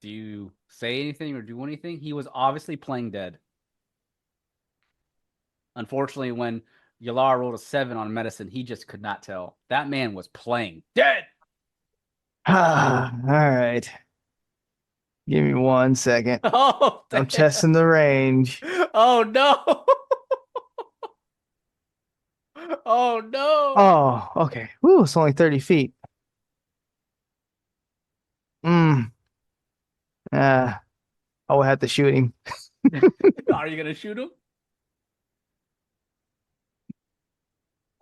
Do you say anything or do anything? He was obviously playing dead. Unfortunately, when Yelar rolled a 7 on medicine, he just could not tell. That man was playing dead. All right. Give me 1 second. Oh, I'm damn. testing the range. Oh, no. Oh, no. Oh, okay. Ooh, it's only 30 feet. I will have to shoot him. Are you going to shoot him?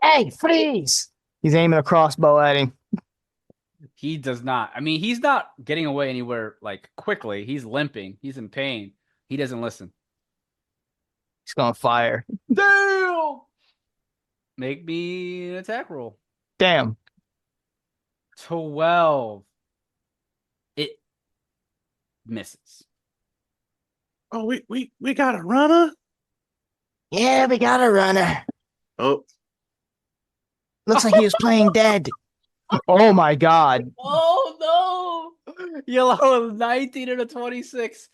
Hey, freeze! He's aiming a crossbow at him. He does not. I mean, he's not getting away anywhere like quickly. He's limping. He's in pain. He doesn't listen. He's gonna fire. Damn! Make me an attack roll. Damn. 12. It misses. Oh, we got a runner? Yeah, we got a runner. Oh, Looks like he was playing dead. Oh my god. Oh no! Yellow was 19 and a 26.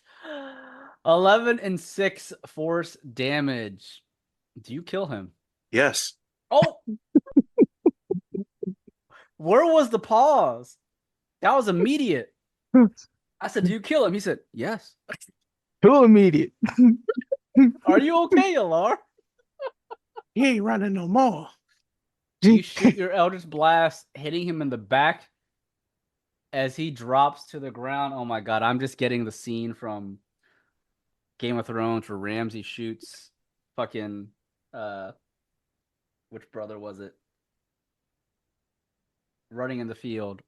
11 and 6 force damage. Do you kill him? yes. Oh! Where was the pause? That was immediate. I said, do you kill him? He said, yes. Too immediate. Are you okay, Yelar? He ain't running no more. You shoot your Eldritch Blast, hitting him in the back as he drops to the ground. Oh my god, I'm just getting the scene from Game of Thrones where Ramsay shoots fucking which brother was it? Running in the field.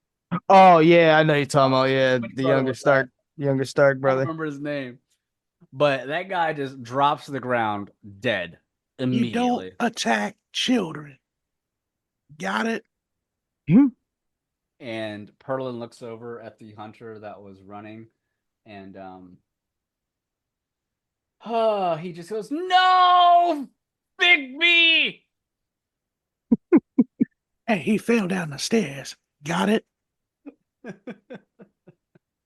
Oh yeah, I know you're talking about. Yeah, Which the brother younger was Stark, younger Stark I don't brother. remember his name. But that guy just drops to the ground dead You immediately. don't attack children. Got it? And Perlin looks over at the hunter that was running, and he just goes, "No, Big B." Hey, he fell down the stairs. Got it?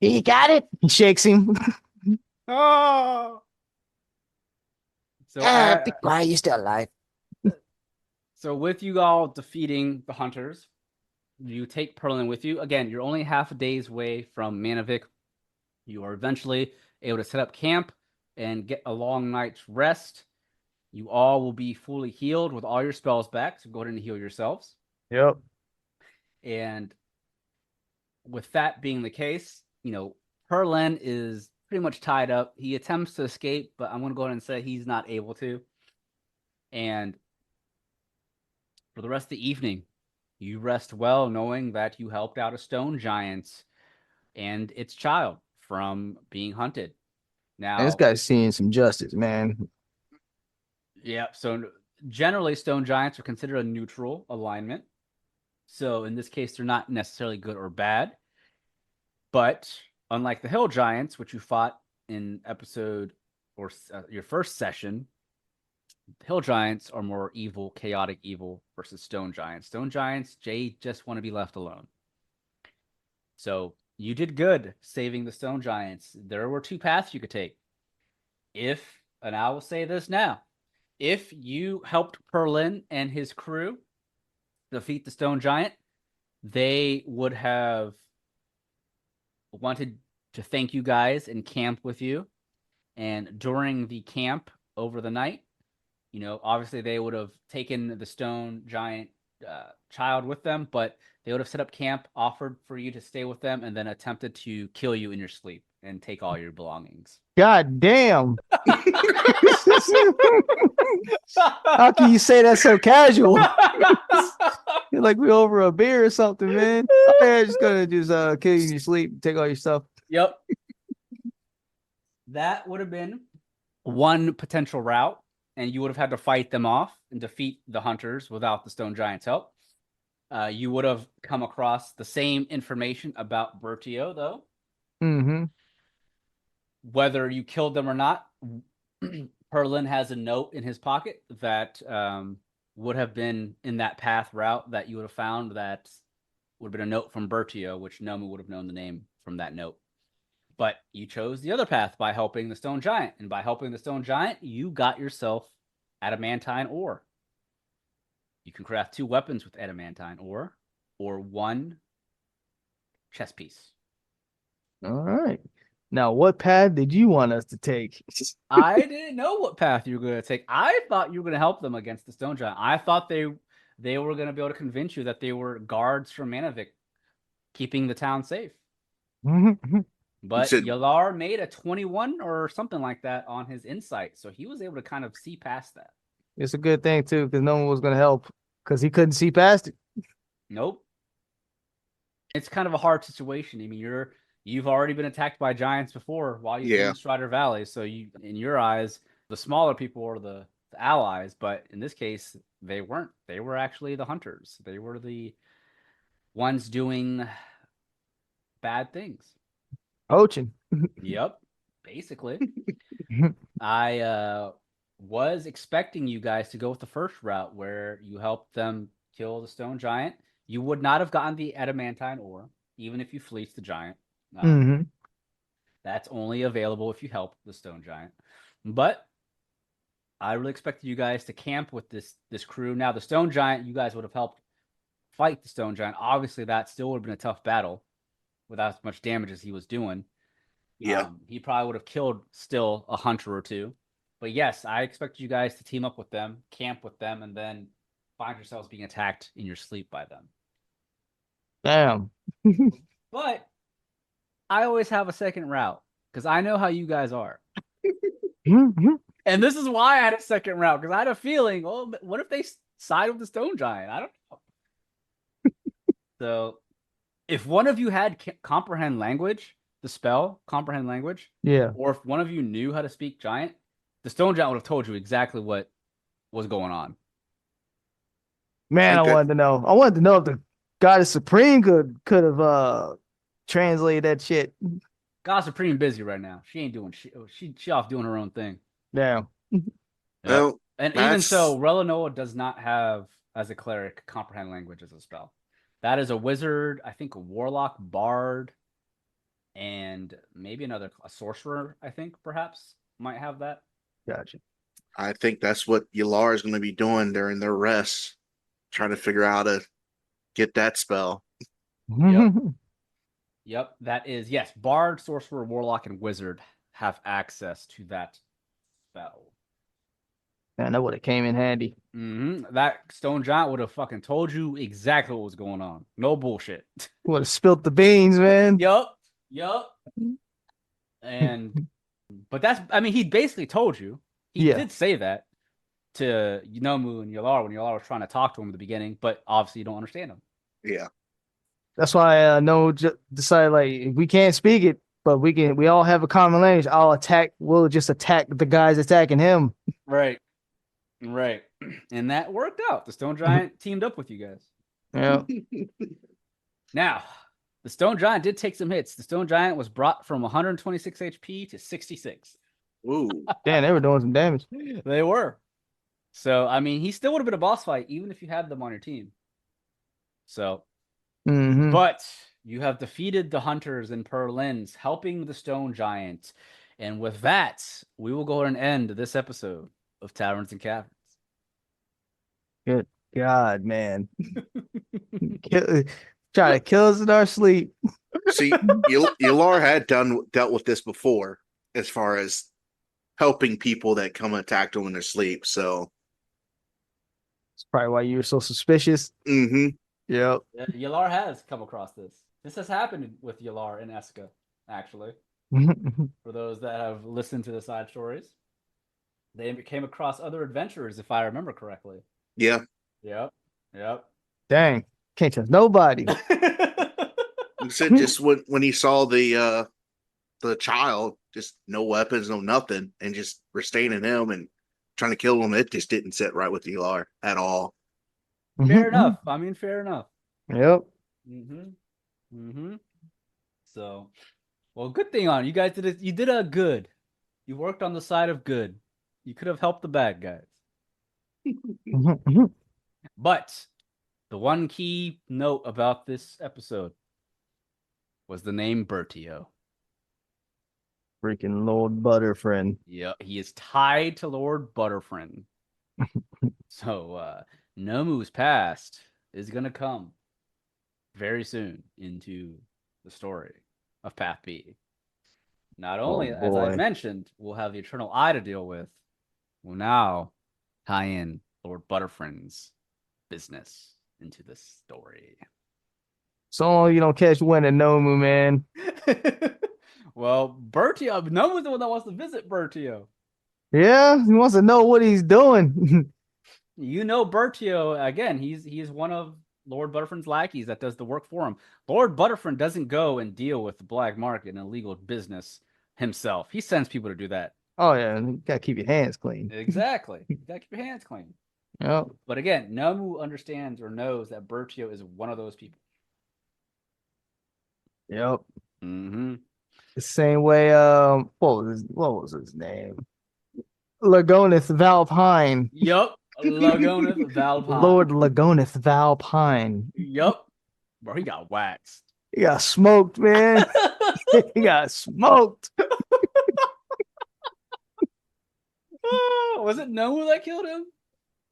You got it? He shakes him. Oh. So, Be quiet. You're still alive. so with you all defeating the hunters, you take Perlin with you. Again, you're only half a day's way from Manavik. You are eventually able to set up camp and get a long night's rest. You all will be fully healed with all your spells back, so go ahead and heal yourselves. Yep. And with that being the case, Perlin is pretty much tied up. He attempts to escape, but I'm going to go ahead and say he's not able to. And for the rest of the evening, you rest well knowing that you helped out a stone giant and its child from being hunted. Now, This guy's seeing some justice, man. Yeah, so generally stone giants are considered a neutral alignment. So in this case, they're not necessarily good or bad. But unlike the hill giants, which you fought in episode or your first session, hill giants are more evil, chaotic evil versus stone giants. Stone giants, Jay just want to be left alone. So you did good saving the stone giants. There were two paths you could take. And I will say this now, if you helped Perlin and his crew defeat the stone giant, they would have wanted to thank you guys and camp with you. And during the camp over the night, obviously they would have taken the stone giant child with them, but they would have set up camp, offered for you to stay with them, and then attempted to kill you in your sleep and take all your belongings. God damn. How can you say that so casual? You're like we over a beer or something, man. Oh, yeah, just gonna kill you in your sleep, take all your stuff. Yep. That would have been one potential route, and you would have had to fight them off and defeat the hunters without the stone giant's help. You would have come across the same information about Bertio, though. Mm-hmm. Whether you killed them or not, Perlin has a note in his pocket that would have been in that path route that you would have found. That would have been a note from Bertio, which Nomu would have known the name from that note. But you chose the other path by helping the stone giant. And by helping the stone giant, you got yourself adamantine ore. You can craft 2 weapons with adamantine ore or 1 chess piece. All right. Now, what path did you want us to take? I didn't know what path you were going to take. I thought you were going to help them against the stone giant. I thought they were going to be able to convince you that they were guards from Manavik, keeping the town safe. But Yelar made a 21 or something like that on his insight, so he was able to kind of see past that. It's a good thing, too, because no one was going to help because he couldn't see past it. Nope. It's kind of a hard situation. I mean, you've already been attacked by giants before while you've been in Strider Valley, so in your eyes, the smaller people are the allies, but in this case, they weren't. They were actually the hunters. They were the ones doing bad things. Poaching. Yep, basically. I was expecting you guys to go with the first route where you helped them kill the stone giant. You would not have gotten the adamantine ore, even if you fleeced the giant. That's only available if you help the stone giant. But I really expected you guys to camp with this crew. Now, the stone giant, you guys would have helped fight the stone giant. Obviously, that still would have been a tough battle without as much damage as he was doing. Yeah. He probably would have killed still a hunter or two. But yes, I expected you guys to team up with them, camp with them, and then find yourselves being attacked in your sleep by them. Damn. But I always have a second route because I know how you guys are. And this is why I had a second route, because I had a feeling, well, what if they side with the stone giant? I don't know. So if one of you had comprehend language, the spell comprehend language, yeah, or if one of you knew how to speak giant, the stone giant would have told you exactly what was going on. Man, I wanted to know. I wanted to know if the Goddess Supreme could have translated that shit. God Supreme busy right now. She ain't doing shit. She off doing her own thing. Damn. Yep. Well, And even that's- so, Relinoa does not have, as a cleric, comprehend language as a spell. That is a wizard, I think a warlock, bard, and maybe a sorcerer, I think, perhaps, might have that. Gotcha. I think that's what Yelar is going to be doing during their rest, trying to figure out how to get that spell. Yep. Yep, that is, yes, bard, sorcerer, warlock, and wizard have access to that spell. Man, that would have came in handy. That stone giant would have fucking told you exactly what was going on. No bullshit. Would have spilt the beans, man. Yup. And but he basically told you. He did say that to Nomu and Yelar when Yelar was trying to talk to him at the beginning, but obviously you don't understand him. Yeah. That's why Nomu decided, like, we can't speak it, but we all have a common language. We'll just attack the guys attacking him. Right. And that worked out. The stone giant teamed up with you guys. Yeah. Now, the stone giant did take some hits. The stone giant was brought from 126 HP to 66. Ooh. Damn, they were doing some damage. They were. So, he still would have been a boss fight, even if you had them on your team. So, but you have defeated the hunters in Perlins, helping the stone giant. And with that, we will go ahead and end this episode of Taverns and Caverns. Good God, man. Try to kill us in our sleep. See, Yelar had dealt with this before, as far as helping people that come and attack them in their sleep. So it's probably why you were so suspicious. Mm-hmm. Yep. Yeah, Yelar has come across this. This has happened with Yelar and Eska, actually. For those that have listened to the side stories, they came across other adventurers, if I remember correctly. Yeah. Yep. Dang. Can't trust nobody. You said just when he saw the child, just no weapons, no nothing, and just restraining him and trying to kill him, it just didn't sit right with Yelar at all. Fair enough. Fair enough. Yep. So, well, good thing on you guys did it. You did a good. You worked on the side of good. You could have helped the bad guys. But the one key note about this episode was the name Bertio. Freaking Lord Butterfriend. Yeah, he is tied to Lord Butterfriend. So, Nomu's past is going to come very soon into the story of Path B. Not only, as I mentioned, we'll have the Eternal Eye to deal with, we'll now tie in Lord Butterfriend's business into this story. So long you don't catch wind of Nomu, man. Well, Bertio, Nomu's the one that wants to visit Bertio. Yeah, he wants to know what he's doing. You know Bertio, again, he's one of Lord Butterfriend's lackeys that does the work for him. Lord Butterfriend doesn't go and deal with the black market and illegal business himself. He sends people to do that. Oh, yeah, you gotta keep your hands clean. Exactly. You gotta keep your hands clean. Yep. But again, Nomu understands or knows that Bertio is one of those people. Yep. Mm-hmm. The same way, what was his name? Lagonith Valpine. Yup. Lagonith Valpine. Lord Lagonith Valpine. Yup. Bro, he got waxed. He got smoked, man. He got smoked. Was it Nomu that killed him?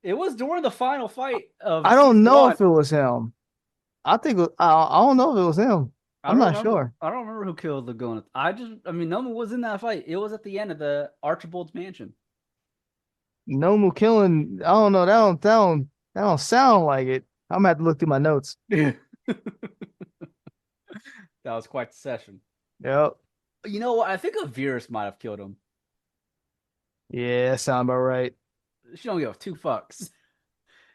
It was during the final fight of. I don't know if it was him. I think I don't know if it was him. I'm not sure. I don't remember who killed Lagonith. Nomu was in that fight. It was at the end of the Archibald's mansion. Nomu killing. I don't know. That don't sound like it. I'm gonna have to look through my notes. That was quite the session. Yep. You know what? I think Avirus might have killed him. Yeah, that sounds about right. She don't give two fucks.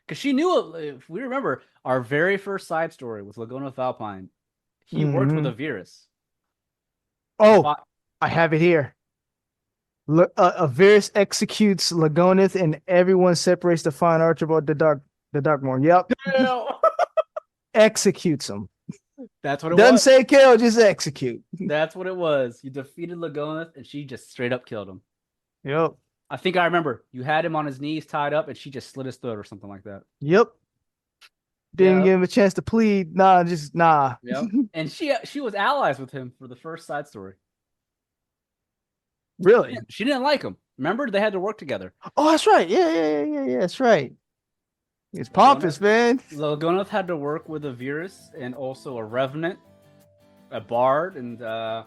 Because she knew, if we remember, our very first side story with Lagonith Valpine, he worked with Avirus. Oh, I have it here. Avirus executes Lagonith and everyone separates to find Archibald the Darkmoor. Yep. executes him. That's what it Doesn't was. say kill, just execute. That's what it was. You defeated Lagonath, and she just straight up killed him. Yep. I think I remember. You had him on his knees tied up, and she just slit his throat or something like that. Yep. Didn't Yep. give him a chance to plead. Nah, just nah. Yep. And she was allies with him for the first side story. Really? She didn't like him. Remember, they had to work together. Oh, that's right. Yeah. That's right. It's pompous, man. Lagonath had to work with a Virus and also a Revenant, a Bard, and I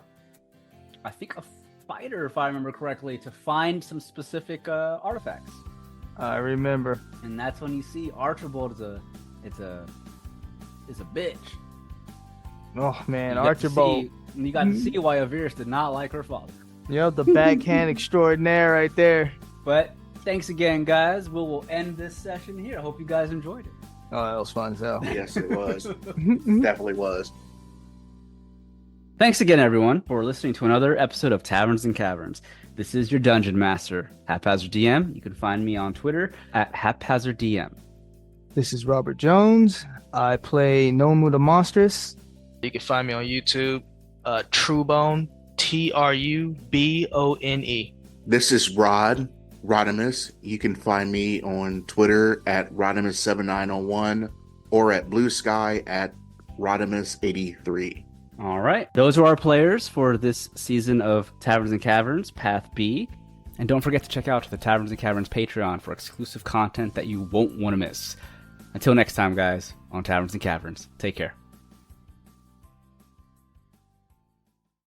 think a fighter, if I remember correctly, to find some specific artifacts. I remember. And that's when you see Archibald is a bitch. Oh man, You got to Archibald. see- You got to see why Avirus did not like her father. Yep, the backhand extraordinaire right there. But thanks again, guys. We'll end this session here. I hope you guys enjoyed it. Oh, that was fun as hell. Yes, it was. Definitely was. Thanks again, everyone, for listening to another episode of Taverns and Caverns. This is your Dungeon Master, HaphazardDM. You can find me on Twitter at HaphazardDM. This is Robert Jones. I play Nomu the Monstrous. You can find me on YouTube, Truebone, Trubone. This is Rodimus. You can find me on Twitter at Rodimus7901 or at Blue Sky at Rodimus83. All right. Those are our players for this season of Taverns and Caverns, Path B. And don't forget to check out the Taverns and Caverns Patreon for exclusive content that you won't want to miss. Until next time, guys, on Taverns and Caverns. Take care.